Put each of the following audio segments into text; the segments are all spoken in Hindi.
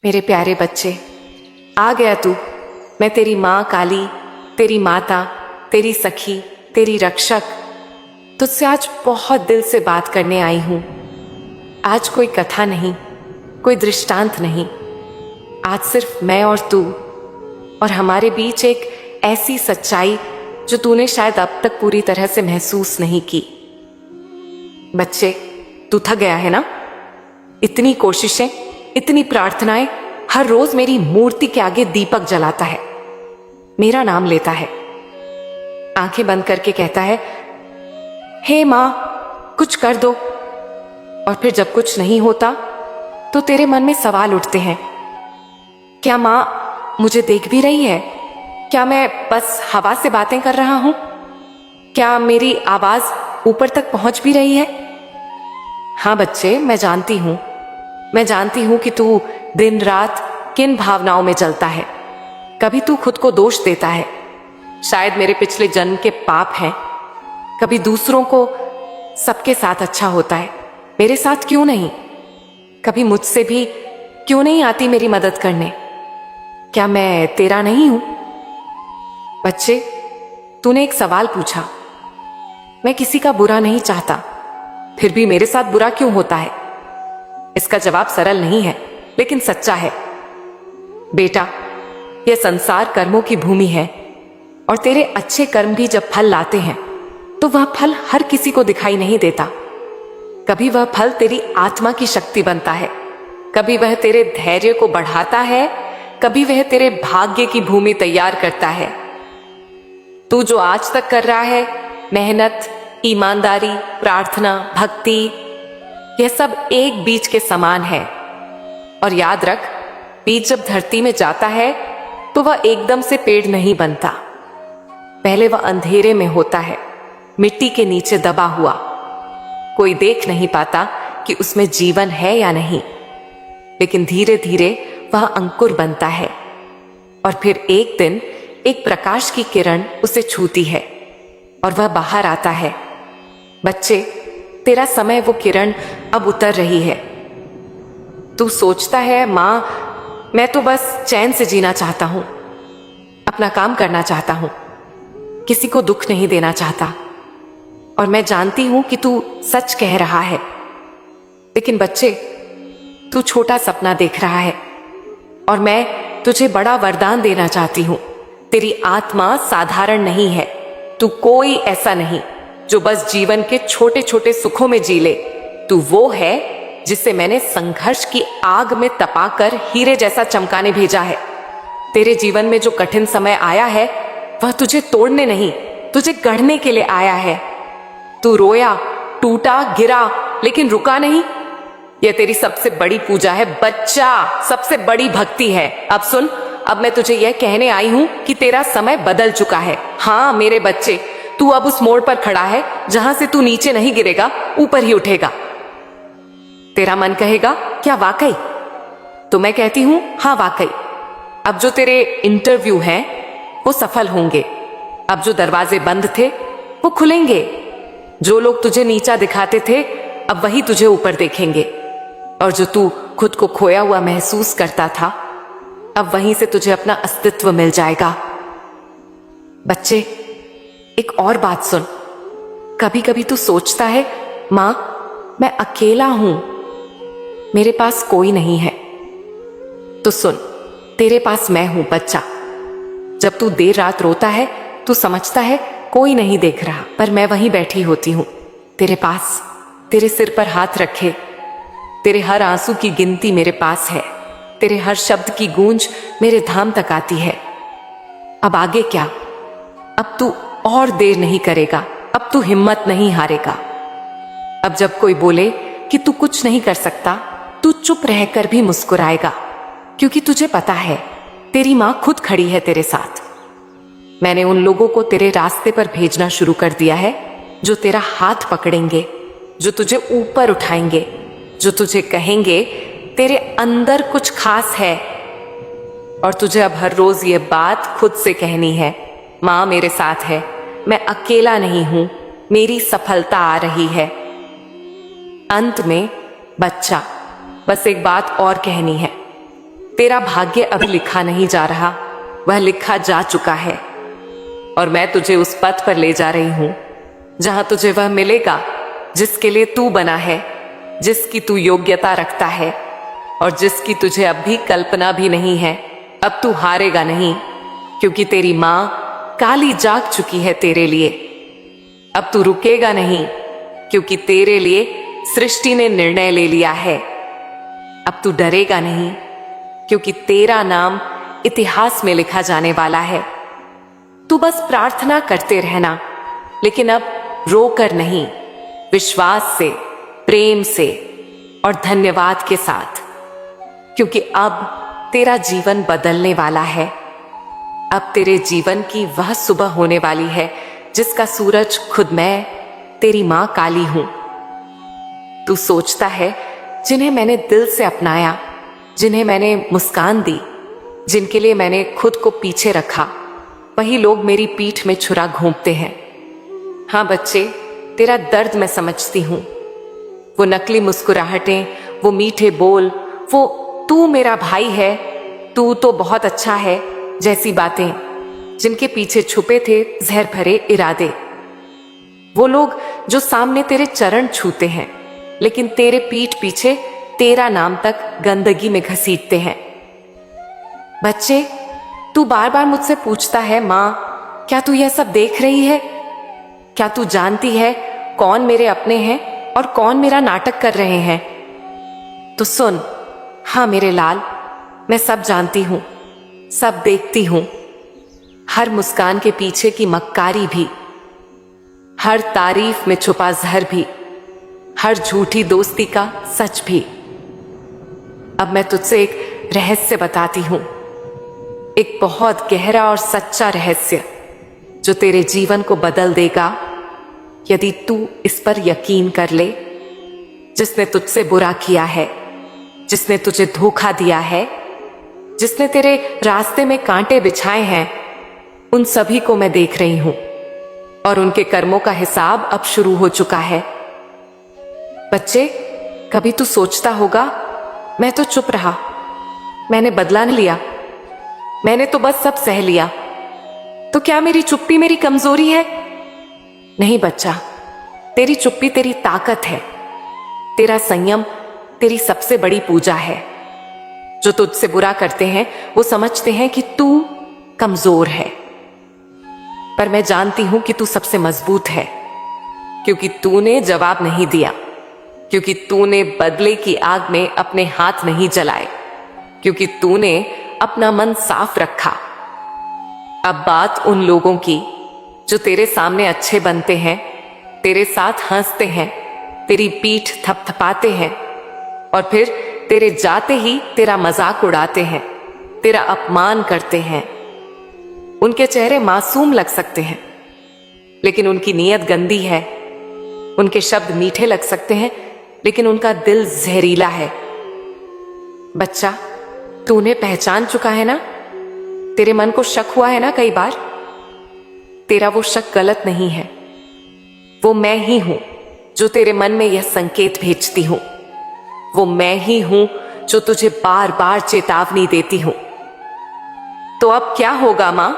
मेरे प्यारे बच्चे, आ गया तू। मैं तेरी माँ काली, तेरी माता, तेरी सखी, तेरी रक्षक, तुझसे आज बहुत दिल से बात करने आई हूँ। आज कोई कथा नहीं, कोई दृष्टांत नहीं, आज सिर्फ मैं और तू, और हमारे बीच एक ऐसी सच्चाई जो तूने शायद अब तक पूरी तरह से महसूस नहीं की। बच्चे, तू थक गया है ना? इतनी कोशिशें, इतनी प्रार्थनाएं, हर रोज मेरी मूर्ति के आगे दीपक जलाता है, मेरा नाम लेता है, आंखें बंद करके कहता है, हे मां, कुछ कर दो। और फिर जब कुछ नहीं होता तो तेरे मन में सवाल उठते हैं, क्या मां मुझे देख भी रही है? क्या मैं बस हवा से बातें कर रहा हूं? क्या मेरी आवाज ऊपर तक पहुंच भी रही है? हाँ बच्चे, मैं जानती हूं कि तू दिन रात किन भावनाओं में जलता है। कभी तू खुद को दोष देता है, शायद मेरे पिछले जन्म के पाप हैं। कभी दूसरों को सबके साथ अच्छा होता है, मेरे साथ क्यों नहीं? कभी मुझसे भी क्यों नहीं आती मेरी मदद करने? क्या मैं तेरा नहीं हूं? बच्चे, तूने एक सवाल पूछा। मैं किसी का बुरा नहीं चाहता, फिर भी मेरे साथ बुरा क्यों होता है? इसका जवाब सरल नहीं है, लेकिन सच्चा है। बेटा, यह संसार कर्मों की भूमि है, और तेरे अच्छे कर्म भी जब फल लाते हैं तो वह फल हर किसी को दिखाई नहीं देता। कभी वह फल तेरी आत्मा की शक्ति बनता है, कभी वह तेरे धैर्य को बढ़ाता है, कभी वह तेरे भाग्य की भूमि तैयार करता है। तू जो आज तक कर रहा है, मेहनत, ईमानदारी, प्रार्थना, भक्ति, यह सब एक बीज के समान है। और याद रख, बीज जब धरती में जाता है तो वह एकदम से पेड़ नहीं बनता। पहले वह अंधेरे में होता है, मिट्टी के नीचे दबा हुआ। कोई देख नहीं पाता कि उसमें जीवन है या नहीं, लेकिन धीरे धीरे वह अंकुर बनता है, और फिर एक दिन एक प्रकाश की किरण उसे छूती है और वह बाहर आता है। बच्चे, तेरा समय वो किरण अब उतर रही है। तू सोचता है, मां, मैं तो बस चैन से जीना चाहता हूं, अपना काम करना चाहता हूं, किसी को दुख नहीं देना चाहता। और मैं जानती हूं कि तू सच कह रहा है, लेकिन बच्चे, तू छोटा सपना देख रहा है, और मैं तुझे बड़ा वरदान देना चाहती हूं। तेरी आत्मा साधारण नहीं है, तू कोई ऐसा नहीं जो बस जीवन के छोटे छोटे सुखों में जी ले। तू वो है जिसे मैंने संघर्ष की आग में तपाकर हीरे जैसा चमकाने भेजा है। तेरे जीवन में जो कठिन समय आया है, वह तुझे तोड़ने नहीं, तुझे गढ़ने के लिए आया है। तू रोया, टूटा, गिरा, लेकिन रुका नहीं। यह तेरी सबसे बड़ी पूजा है बच्चा, सबसे बड़ी भक्ति है। अब सुन, अब मैं तुझे यह कहने आई हूं कि तेरा समय बदल चुका है। हाँ मेरे बच्चे, तू अब उस मोड़ पर खड़ा है जहां से तू नीचे नहीं गिरेगा, ऊपर ही उठेगा। तेरा मन कहेगा, क्या वाकई? तो मैं कहती हूं, हाँ वाकई। अब जो तेरे इंटरव्यू हैं वो सफल होंगे, अब जो दरवाजे बंद थे वो खुलेंगे, जो लोग तुझे नीचा दिखाते थे अब वही तुझे ऊपर देखेंगे, और जो तू खुद को खोया हुआ महसूस करता था, अब वहीं से तुझे अपना अस्तित्व मिल जाएगा। बच्चे, एक और बात सुन। कभी कभी तू सोचता है, मां, मैं अकेला हूं, मेरे पास कोई नहीं है। तो सुन, तेरे पास मैं हूं बच्चा। जब तू देर रात रोता है, तू समझता है कोई नहीं देख रहा, पर मैं वहीं बैठी होती हूं तेरे पास, तेरे सिर पर हाथ रखे। तेरे हर आंसू की गिनती मेरे पास है, तेरे हर शब्द की गूंज मेरे धाम तक आती है। अब आगे क्या? अब तू और देर नहीं करेगा, अब तू हिम्मत नहीं हारेगा। अब जब कोई बोले कि तू कुछ नहीं कर सकता, तू चुप रहकर भी मुस्कुराएगा, क्योंकि तुझे पता है तेरी मां खुद खड़ी है तेरे साथ। मैंने उन लोगों को तेरे रास्ते पर भेजना शुरू कर दिया है जो तेरा हाथ पकड़ेंगे, जो तुझे ऊपर उठाएंगे, जो तुझे कहेंगे तेरे अंदर कुछ खास है। और तुझे अब हर रोज ये बात खुद से कहनी है, मां मेरे साथ है, मैं अकेला नहीं हूं, मेरी सफलता आ रही है। अंत में बच्चा, बस एक बात और कहनी है, तेरा भाग्य अभी लिखा नहीं जा रहा, वह लिखा जा चुका है। और मैं तुझे उस पथ पर ले जा रही हूं जहां तुझे वह मिलेगा जिसके लिए तू बना है, जिसकी तू योग्यता रखता है और जिसकी तुझे अब भी कल्पना भी नहीं है। अब तू हारेगा नहीं, क्योंकि तेरी मां काली जाग चुकी है तेरे लिए। अब तू रुकेगा नहीं, क्योंकि तेरे लिए सृष्टि ने निर्णय ले लिया है। अब तू डरेगा नहीं, क्योंकि तेरा नाम इतिहास में लिखा जाने वाला है। तू बस प्रार्थना करते रहना, लेकिन अब रोकर नहीं, विश्वास से, प्रेम से और धन्यवाद के साथ, क्योंकि अब तेरा जीवन बदलने वाला है। अब तेरे जीवन की वह सुबह होने वाली है जिसका सूरज खुद मैं, तेरी मां काली हूं। तू सोचता है जिन्हें मैंने दिल से अपनाया, जिन्हें मैंने मुस्कान दी, जिनके लिए मैंने खुद को पीछे रखा, वही लोग मेरी पीठ में छुरा घोंपते हैं। हाँ बच्चे, तेरा दर्द मैं समझती हूं। वो नकली मुस्कुराहटें, वो मीठे बोल, वो तू मेरा भाई है, तू तो बहुत अच्छा है जैसी बातें, जिनके पीछे छुपे थे जहर भरे इरादे। वो लोग जो सामने तेरे चरण छूते हैं, लेकिन तेरे पीठ पीछे तेरा नाम तक गंदगी में घसीटते हैं। बच्चे, तू बार बार मुझसे पूछता है, मां क्या तू यह सब देख रही है? क्या तू जानती है कौन मेरे अपने हैं और कौन मेरा नाटक कर रहे हैं? तो सुन, हाँ मेरे लाल, मैं सब जानती हूं, सब देखती हूं। हर मुस्कान के पीछे की मक्कारी भी, हर तारीफ में छुपा जहर भी, हर झूठी दोस्ती का सच भी। अब मैं तुझसे एक रहस्य बताती हूं, एक बहुत गहरा और सच्चा रहस्य जो तेरे जीवन को बदल देगा यदि तू इस पर यकीन कर ले। जिसने तुझसे बुरा किया है, जिसने तुझे धोखा दिया है, जिसने तेरे रास्ते में कांटे बिछाए हैं, उन सभी को मैं देख रही हूं और उनके कर्मों का हिसाब अब शुरू हो चुका है। बच्चे, कभी तू सोचता होगा मैं तो चुप रहा, मैंने बदला नहीं लिया, मैंने तो बस सब सह लिया, तो क्या मेरी चुप्पी मेरी कमजोरी है? नहीं बच्चा, तेरी चुप्पी तेरी ताकत है, तेरा संयम तेरी सबसे बड़ी पूजा है। जो तुझसे बुरा करते हैं वो समझते हैं कि तू कमजोर है, पर मैं जानती हूं कि तू सबसे मजबूत है, क्योंकि तूने जवाब नहीं दिया, क्योंकि तूने बदले की आग में अपने हाथ नहीं जलाए, क्योंकि तूने अपना मन साफ रखा। अब बात उन लोगों की जो तेरे सामने अच्छे बनते हैं, तेरे साथ हंसते हैं, तेरी पीठ थपथपाते हैं और फिर तेरे जाते ही तेरा मजाक उड़ाते हैं, तेरा अपमान करते हैं। उनके चेहरे मासूम लग सकते हैं, लेकिन उनकी नीयत गंदी है। उनके शब्द मीठे लग सकते हैं, लेकिन उनका दिल जहरीला है। बच्चा, तू उन्हें पहचान चुका है ना? तेरे मन को शक हुआ है ना कई बार? तेरा वो शक गलत नहीं है, वो मैं ही हूं जो तेरे मन में यह संकेत भेजती हूं। वो मैं ही हूं जो तुझे बार बार चेतावनी देती हूं। तो अब क्या होगा मां?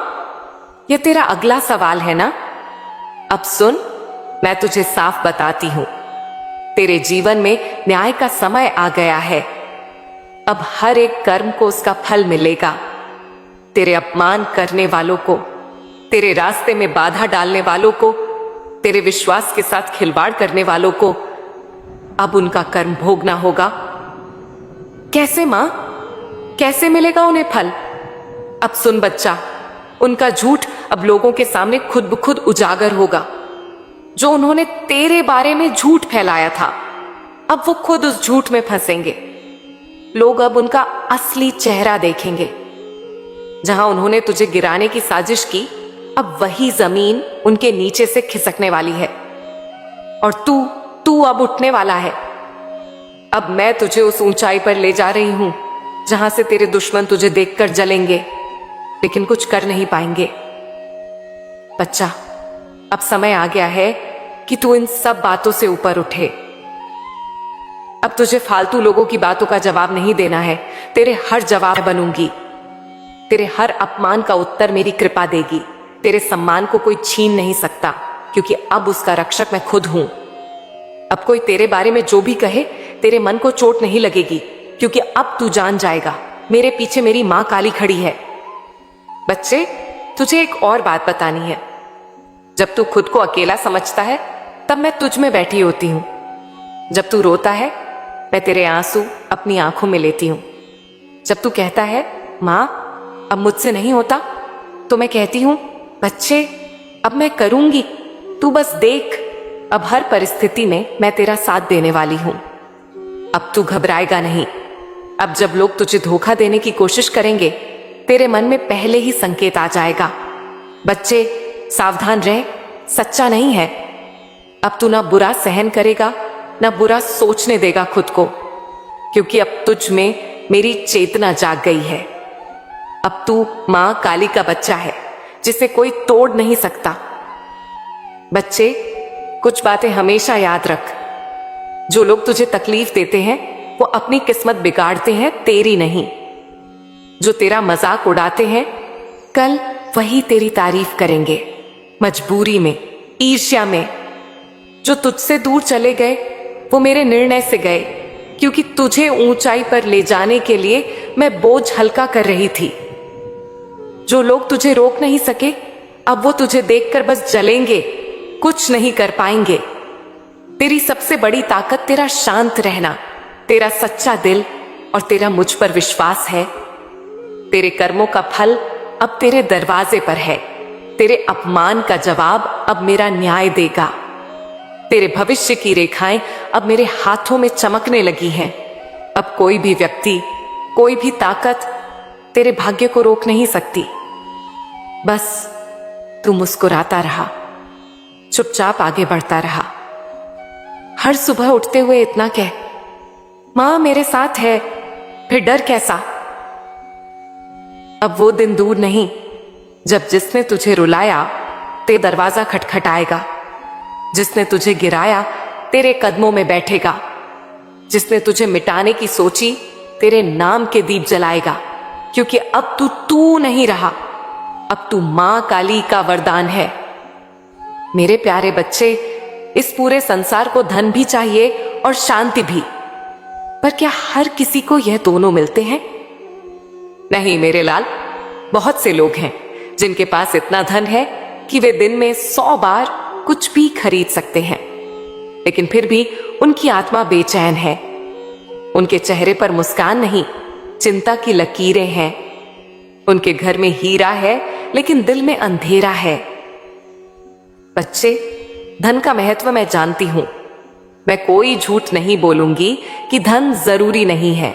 यह तेरा अगला सवाल है ना? अब सुन, मैं तुझे साफ बताती हूं, तेरे जीवन में न्याय का समय आ गया है। अब हर एक कर्म को उसका फल मिलेगा। तेरे अपमान करने वालों को, तेरे रास्ते में बाधा डालने वालों को, तेरे विश्वास के साथ खिलवाड़ करने वालों को अब उनका कर्म भोगना होगा। कैसे मां? कैसे मिलेगा उन्हें फल? अब सुन बच्चा, उनका झूठ अब लोगों के सामने खुद ब खुद उजागर होगा। जो उन्होंने तेरे बारे में झूठ फैलाया था, अब वो खुद उस झूठ में फंसेंगे। लोग अब उनका असली चेहरा देखेंगे। जहां उन्होंने तुझे गिराने की साजिश की, अब वही जमीन उनके नीचे से खिसकने वाली है और तू अब उठने वाला है। अब मैं तुझे उस ऊंचाई पर ले जा रही हूं जहां से तेरे दुश्मन तुझे देखकर जलेंगे, लेकिन कुछ कर नहीं पाएंगे। बच्चा, अब समय आ गया है कि तू इन सब बातों से ऊपर उठे। अब तुझे फालतू लोगों की बातों का जवाब नहीं देना है। तेरे हर जवाब बनूंगी। तेरे हर अपमान का उत्तर मेरी कृपा देगी। तेरे सम्मान को कोई छीन नहीं सकता, क्योंकि अब उसका रक्षक मैं खुद हूं। अब कोई तेरे बारे में जो भी कहे, तेरे मन को चोट नहीं लगेगी, क्योंकि अब तू जान जाएगा मेरे पीछे मेरी मां काली खड़ी है। बच्चे, तुझे एक और बात बतानी है। जब तू खुद को अकेला समझता है, तब मैं तुझ में बैठी होती हूं। जब तू रोता है, मैं तेरे आंसू अपनी आंखों में लेती हूं। जब तू कहता है मां अब मुझसे नहीं होता, तो मैं कहती हूं बच्चे अब मैं करूंगी, तू बस देख। अब हर परिस्थिति में मैं तेरा साथ देने वाली हूं। अब तू घबराएगा नहीं। अब जब लोग तुझे धोखा देने की कोशिश करेंगे, तेरे मन में पहले ही संकेत आ जाएगा। बच्चे सावधान रह, सच्चा नहीं है। अब तू ना बुरा सहन करेगा, ना बुरा सोचने देगा खुद को, क्योंकि अब तुझ में मेरी चेतना जाग गई है। अब तू मां काली का बच्चा है, जिसे कोई तोड़ नहीं सकता। बच्चे, कुछ बातें हमेशा याद रख। जो लोग तुझे तकलीफ देते हैं, वो अपनी किस्मत बिगाड़ते हैं, तेरी नहीं। जो तेरा मजाक उड़ाते हैं, कल वही तेरी तारीफ करेंगे, मजबूरी में, ईर्ष्या में। जो तुझसे दूर चले गए, वो मेरे निर्णय से गए, क्योंकि तुझे ऊंचाई पर ले जाने के लिए मैं बोझ हल्का कर रही थी। जो लोग तुझे रोक नहीं सके, अब वो तुझे देखकर बस जलेंगे, कुछ नहीं कर पाएंगे। तेरी सबसे बड़ी ताकत तेरा शांत रहना, तेरा सच्चा दिल और तेरा मुझ पर विश्वास है। तेरे कर्मों का फल अब तेरे दरवाजे पर है। तेरे अपमान का जवाब अब मेरा न्याय देगा। तेरे भविष्य की रेखाएं अब मेरे हाथों में चमकने लगी हैं। अब कोई भी व्यक्ति, कोई भी ताकत तेरे भाग्य को रोक नहीं सकती। बस तू मुस्कुराता रहा, चुपचाप आगे बढ़ता रहा। हर सुबह उठते हुए इतना कह, मां मेरे साथ है, फिर डर कैसा। अब वो दिन दूर नहीं, जब जिसने तुझे रुलाया तेरा दरवाजा खटखटाएगा। जिसने तुझे गिराया तेरे कदमों में बैठेगा। जिसने तुझे मिटाने की सोची, तेरे नाम के दीप जलाएगा, क्योंकि अब तू नहीं रहा, अब तू मां काली का वरदान है। मेरे प्यारे बच्चे, इस पूरे संसार को धन भी चाहिए और शांति भी, पर क्या हर किसी को यह दोनों मिलते हैं? नहीं मेरे लाल, बहुत से लोग हैं जिनके पास इतना धन है कि वे दिन में 100 बार कुछ भी खरीद सकते हैं, लेकिन फिर भी उनकी आत्मा बेचैन है। उनके चेहरे पर मुस्कान नहीं, चिंता की लकीरें हैं। उनके घर में हीरा है, लेकिन दिल में अंधेरा है। बच्चे, धन का महत्व मैं जानती हूं। मैं कोई झूठ नहीं बोलूंगी कि धन जरूरी नहीं है,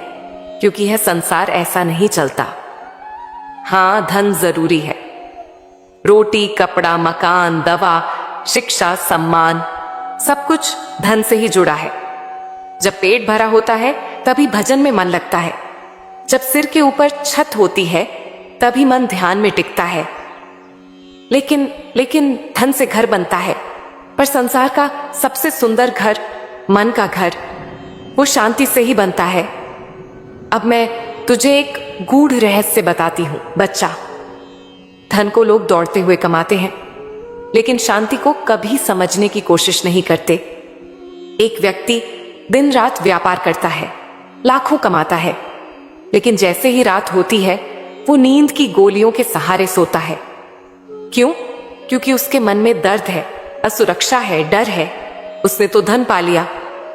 क्योंकि यह संसार ऐसा नहीं चलता। हां, धन जरूरी है। रोटी, कपड़ा, मकान, दवा, शिक्षा, सम्मान, सब कुछ धन से ही जुड़ा है। जब पेट भरा होता है, तभी भजन में मन लगता है। जब सिर के ऊपर छत होती है, तभी मन ध्यान में टिकता है। लेकिन धन से घर बनता है, पर संसार का सबसे सुंदर घर, मन का घर, वो शांति से ही बनता है। अब मैं तुझे एक गूढ़ रहस्य बताती हूं बच्चा। धन को लोग दौड़ते हुए कमाते हैं, लेकिन शांति को कभी समझने की कोशिश नहीं करते। एक व्यक्ति दिन रात व्यापार करता है, लाखों कमाता है, लेकिन जैसे ही रात होती है, वो नींद की गोलियों के सहारे सोता है। क्यों? क्योंकि उसके मन में दर्द है, असुरक्षा है, डर है। उसने तो धन पा लिया,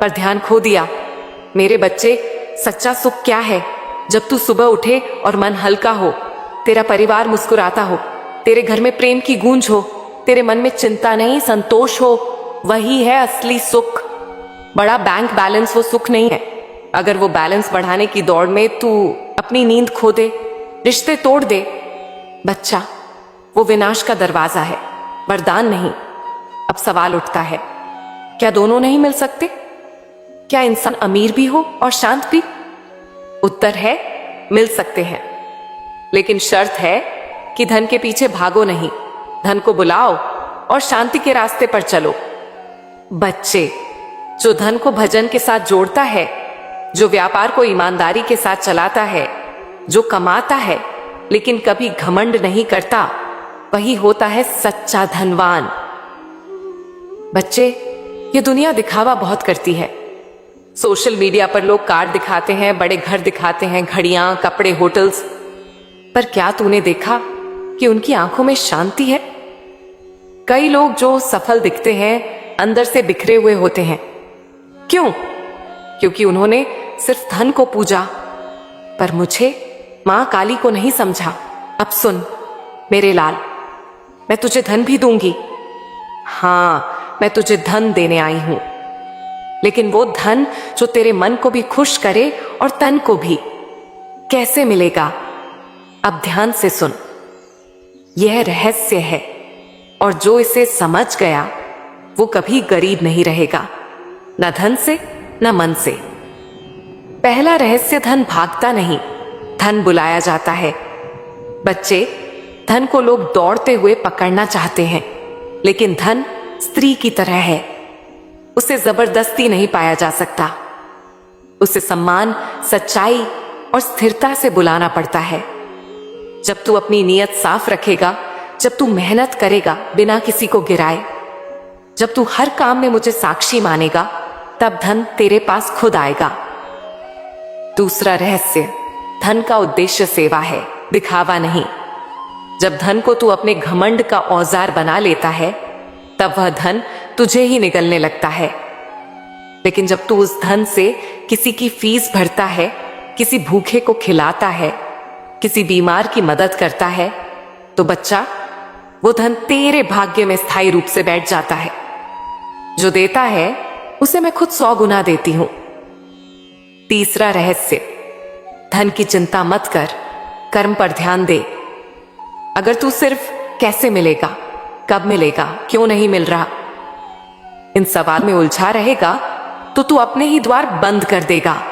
पर ध्यान खो दिया। मेरे बच्चे, सच्चा सुख क्या है? जब तू सुबह उठे और मन हल्का हो, तेरा परिवार मुस्कुराता हो, तेरे घर में प्रेम की गूंज हो, तेरे मन में चिंता नहीं संतोष हो, वही है असली सुख। बड़ा बैंक बैलेंस वो सुख नहीं है। अगर वो बैलेंस बढ़ाने की दौड़ में तू अपनी नींद खो दे, रिश्ते तोड़ दे, बच्चा, वो विनाश का दरवाजा है, वरदान नहीं। अब सवाल उठता है, क्या दोनों नहीं मिल सकते? क्या इंसान अमीर भी हो और शांत भी? उत्तर है, मिल सकते हैं, लेकिन शर्त है कि धन के पीछे भागो नहीं, धन को बुलाओ और शांति के रास्ते पर चलो। बच्चे, जो धन को भजन के साथ जोड़ता है, जो व्यापार को ईमानदारी के साथ चलाता है, जो कमाता है लेकिन कभी घमंड नहीं करता, वही होता है सच्चा धनवान। बच्चे, ये दुनिया दिखावा बहुत करती है। सोशल मीडिया पर लोग कार दिखाते हैं, बड़े घर दिखाते हैं, घड़ियां, कपड़े, होटल्स, पर क्या तूने देखा कि उनकी आंखों में शांति है? कई लोग जो सफल दिखते हैं अंदर से बिखरे हुए होते हैं। क्यों? क्योंकि उन्होंने सिर्फ धन को पूजा, पर मुझे, मां काली को नहीं समझा। अब सुन मेरे लाल, मैं तुझे धन भी दूंगी। हाँ, मैं तुझे धन देने आई हूं, लेकिन वो धन जो तेरे मन को भी खुश करे और तन को भी। कैसे मिलेगा? अब ध्यान से सुन, यह रहस्य है, और जो इसे समझ गया वो कभी गरीब नहीं रहेगा, न धन से न मन से। पहला रहस्य, धन भागता नहीं, धन बुलाया जाता है। बच्चे, धन को लोग दौड़ते हुए पकड़ना चाहते हैं, लेकिन धन स्त्री की तरह है, उसे जबरदस्ती नहीं पाया जा सकता। उसे सम्मान, सच्चाई और स्थिरता से बुलाना पड़ता है। जब तू अपनी नीयत साफ रखेगा, जब तू मेहनत करेगा बिना किसी को गिराए, जब तू हर काम में मुझे साक्षी मानेगा, तब धन तेरे पास खुद आएगा। दूसरा रहस्य, धन का उद्देश्य सेवा है, दिखावा नहीं। जब धन को तू अपने घमंड का औजार बना लेता है, तब वह धन तुझे ही निगलने लगता है। लेकिन जब तू उस धन से किसी की फीस भरता है, किसी भूखे को खिलाता है, किसी बीमार की मदद करता है, तो बच्चा, वो धन तेरे भाग्य में स्थायी रूप से बैठ जाता है। जो देता है उसे मैं खुद 100 गुना देती हूं। तीसरा रहस्य, धन की चिंता मत कर, कर्म पर ध्यान दे। अगर तू सिर्फ कैसे मिलेगा, कब मिलेगा, क्यों नहीं मिल रहा, इन सवाल में उलझा रहेगा, तो तू अपने ही द्वार बंद कर देगा।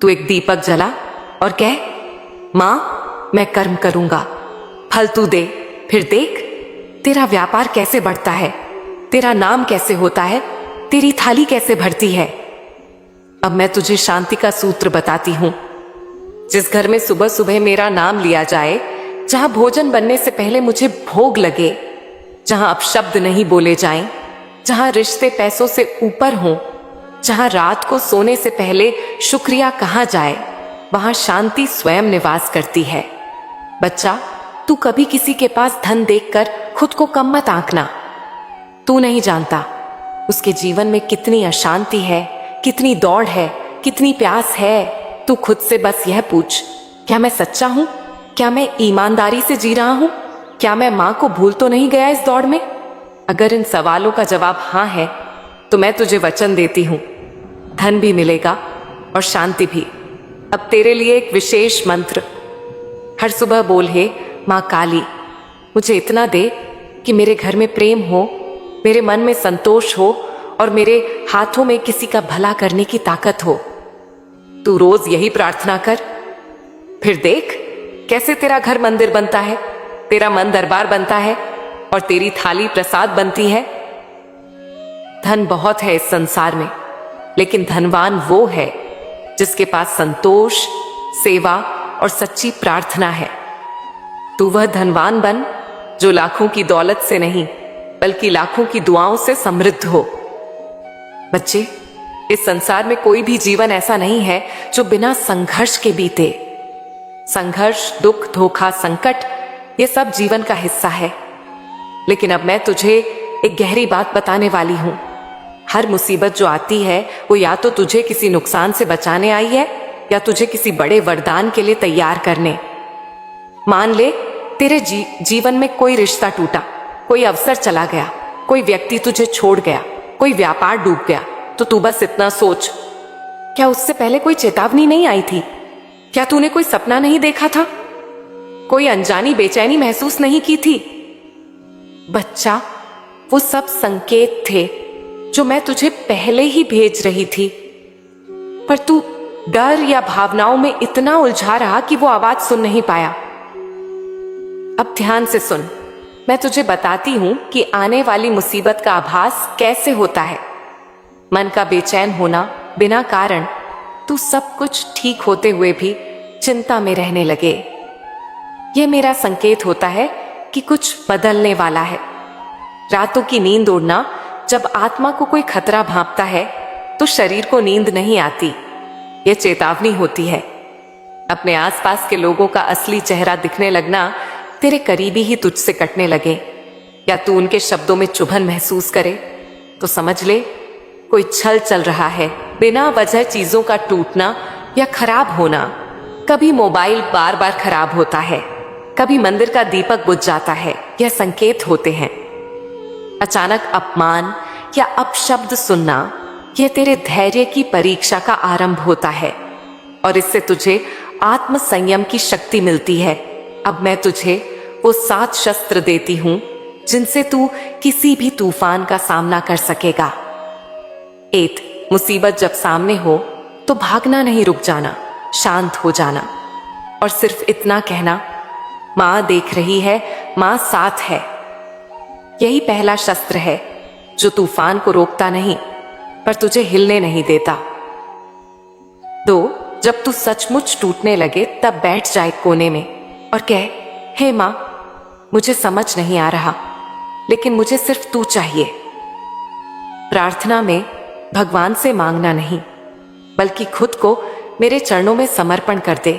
तू एक दीपक जला और कह, मां, मैं कर्म करूंगा, फल तू दे, फिर देख तेरा व्यापार कैसे बढ़ता है, तेरा नाम कैसे होता है, तेरी थाली कैसे भरती है। अब मैं तुझे शांति का सूत्र बताती हूं। जिस घर में सुबह सुबह मेरा नाम लिया जाए, जहां भोजन बनने से पहले मुझे भोग लगे, जहां अपशब्द नहीं बोले जाएं, जहां रिश्ते पैसों से ऊपर हों, जहां रात को सोने से पहले शुक्रिया कहा जाए, वहां शांति स्वयं निवास करती है। बच्चा, तू कभी किसी के पास धन देखकर खुद को कम मत आंकना। तू नहीं जानता उसके जीवन में कितनी अशांति है, कितनी दौड़ है, कितनी प्यास है। तू खुद से बस यह पूछ, क्या मैं सच्चा हूं? क्या मैं ईमानदारी से जी रहा हूं? क्या मैं मां को भूल तो नहीं गया इस दौड़ में? अगर इन सवालों का जवाब हां है, तो मैं तुझे वचन देती हूं, धन भी मिलेगा और शांति भी। अब तेरे लिए एक विशेष मंत्र। हर सुबह बोल, हे मां काली, मुझे इतना दे कि मेरे घर में प्रेम हो, मेरे मन में संतोष हो और मेरे हाथों में किसी का भला करने की ताकत हो। तू रोज यही प्रार्थना कर, फिर देख कैसे तेरा घर मंदिर बनता है, तेरा मन दरबार बनता है और तेरी थाली प्रसाद बनती है। धन बहुत है इस संसार में, लेकिन धनवान वो है जिसके पास संतोष, सेवा और सच्ची प्रार्थना है। तू वह धनवान बन जो लाखों की दौलत से नहीं, बल्कि लाखों की दुआओं से समृद्ध हो। बच्चे, इस संसार में कोई भी जीवन ऐसा नहीं है जो बिना संघर्ष के बीते। संघर्ष, दुख, धोखा, संकट, ये सब जीवन का हिस्सा है। लेकिन अब मैं तुझे एक गहरी बात बताने वाली हूं। हर मुसीबत जो आती है, वो या तो तुझे किसी नुकसान से बचाने आई है, या तुझे किसी बड़े वरदान के लिए तैयार करने। मान ले तेरे जीवन में कोई रिश्ता टूटा, कोई अवसर चला गया, कोई व्यक्ति तुझे छोड़ गया, कोई व्यापार डूब गया, तो तू बस इतना सोच, क्या उससे पहले कोई चेतावनी नहीं आई थी? क्या तूने कोई सपना नहीं देखा था? कोई अनजानी बेचैनी महसूस नहीं की थी? बच्चा, वो सब संकेत थे जो मैं तुझे पहले ही भेज रही थी, पर तू डर या भावनाओं में इतना उलझा रहा कि वो आवाज सुन नहीं पाया। अब ध्यान से सुन, मैं तुझे बताती हूं कि आने वाली मुसीबत का आभास कैसे होता है। मन का बेचैन होना बिना कारण, तू सब कुछ ठीक होते हुए भी चिंता में रहने लगे। यह मेरा संकेत होता है कि कुछ बदलने वाला है। रातों की नींद उड़ना, जब आत्मा को कोई खतरा भांपता है तो शरीर को नींद नहीं आती। यह चेतावनी होती है। अपने आसपास के लोगों का असली चेहरा दिखने लगना, तेरे करीबी ही तुझसे कटने लगे, या तू उनके शब्दों में चुभन महसूस करे, तो समझ ले कोई छल चल रहा है। बिना वजह चीजों का टूटना या खराब होना, कभी मोबाइल बार बार खराब होता है, कभी मंदिर का दीपक बुझ जाता है, यह संकेत होते हैं। अचानक अपमान या अपशब्द सुनना, यह तेरे धैर्य की परीक्षा का आरंभ होता है, और इससे तुझे आत्म संयम की शक्ति मिलती है। अब मैं तुझे वो 7 शस्त्र देती हूं जिनसे तू किसी भी तूफान का सामना कर सकेगा। 1, मुसीबत जब सामने हो तो भागना नहीं, रुक जाना, शांत हो जाना और सिर्फ इतना कहना, मां देख रही है, मां साथ है। यही पहला शस्त्र है जो तूफान को रोकता नहीं पर तुझे हिलने नहीं देता। 2, जब तू सचमुच टूटने लगे तब बैठ जाए कोने में और कह, हे मां, मुझे समझ नहीं आ रहा, लेकिन मुझे सिर्फ तू चाहिए। प्रार्थना में भगवान से मांगना नहीं, बल्कि खुद को मेरे चरणों में समर्पण कर दे,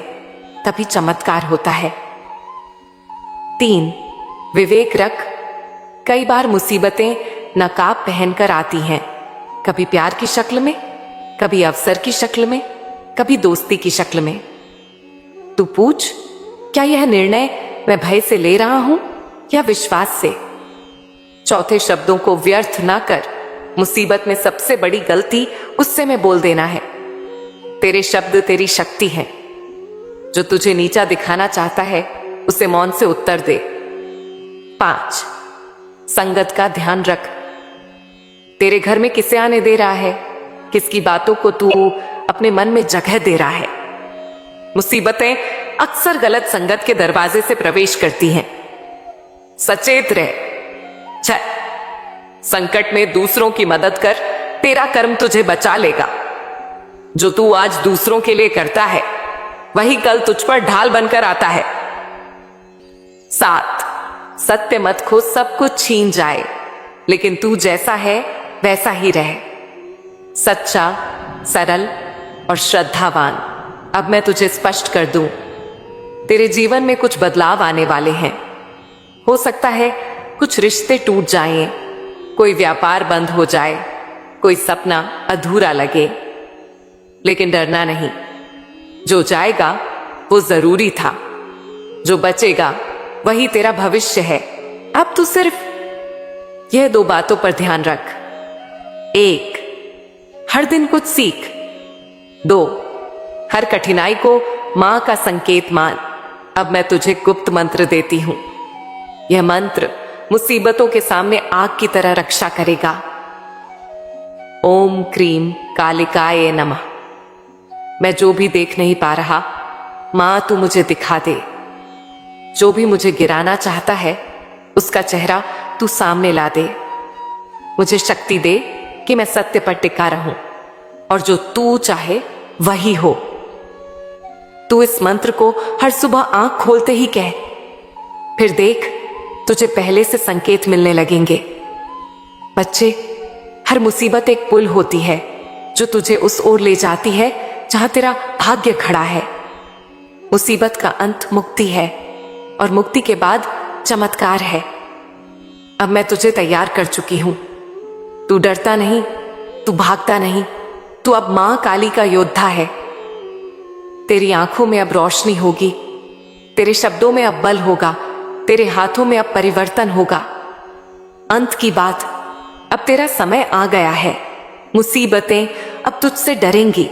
तभी चमत्कार होता है। 3, विवेक रख। कई बार मुसीबतें नकाब पहनकर आती हैं, कभी प्यार की शक्ल में, कभी अवसर की शक्ल में, कभी दोस्ती की शक्ल में। तू पूछ, क्या यह निर्णय मैं भय से ले रहा हूं या विश्वास से? चौथे शब्दों को व्यर्थ ना कर। मुसीबत में सबसे बड़ी गलती उससे में बोल देना है। तेरे शब्द तेरी शक्ति है। जो तुझे नीचा दिखाना चाहता है उसे मौन से उत्तर दे। 5, संगत का ध्यान रख। तेरे घर में किसे आने दे रहा है, किसकी बातों को तू अपने मन में जगह दे रहा है। मुसीबतें अक्सर गलत संगत के दरवाजे से प्रवेश करती हैं। सचेत रह। 6, संकट में दूसरों की मदद कर, तेरा कर्म तुझे बचा लेगा। जो तू आज दूसरों के लिए करता है वही कल तुझ पर ढाल बनकर आता है। 7, सत्य मत खो, सब कुछ छीन जाए, लेकिन तू जैसा है वैसा ही रहे। सच्चा, सरल और श्रद्धावान। अब मैं तुझे स्पष्ट कर दूं, तेरे जीवन में कुछ बदलाव आने वाले हैं। हो सकता है कुछ रिश्ते टूट जाएं, कोई व्यापार बंद हो जाए, कोई सपना अधूरा लगे, लेकिन डरना नहीं। जो जाएगा वो जरूरी था, जो बचेगा वही तेरा भविष्य है। अब तू सिर्फ यह 2 बातों पर ध्यान रख। 1, हर दिन कुछ सीख। 2, हर कठिनाई को मां का संकेत मान। अब मैं तुझे गुप्त मंत्र देती हूं। यह मंत्र मुसीबतों के सामने आग की तरह रक्षा करेगा। ओम क्रीम कालिकाय नमः। मैं जो भी देख नहीं पा रहा, मां तू मुझे दिखा दे। जो भी मुझे गिराना चाहता है उसका चेहरा तू सामने ला दे। मुझे शक्ति दे कि मैं सत्य पर टिका रहूं और जो तू चाहे वही हो। तू इस मंत्र को हर सुबह आंख खोलते ही कह, फिर देख तुझे पहले से संकेत मिलने लगेंगे। बच्चे, हर मुसीबत एक पुल होती है जो तुझे उस ओर ले जाती है जहां तेरा भाग्य खड़ा है। मुसीबत का अंत मुक्ति है और मुक्ति के बाद चमत्कार है। अब मैं तुझे तैयार कर चुकी हूं। तू डरता नहीं, तू भागता नहीं, तू अब मां काली का योद्धा है। तेरी आंखों में अब रोशनी होगी, तेरे शब्दों में अब बल होगा, तेरे हाथों में अब परिवर्तन होगा। अंत की बात, अब तेरा समय आ गया है। मुसीबतें अब तुझसे डरेंगी,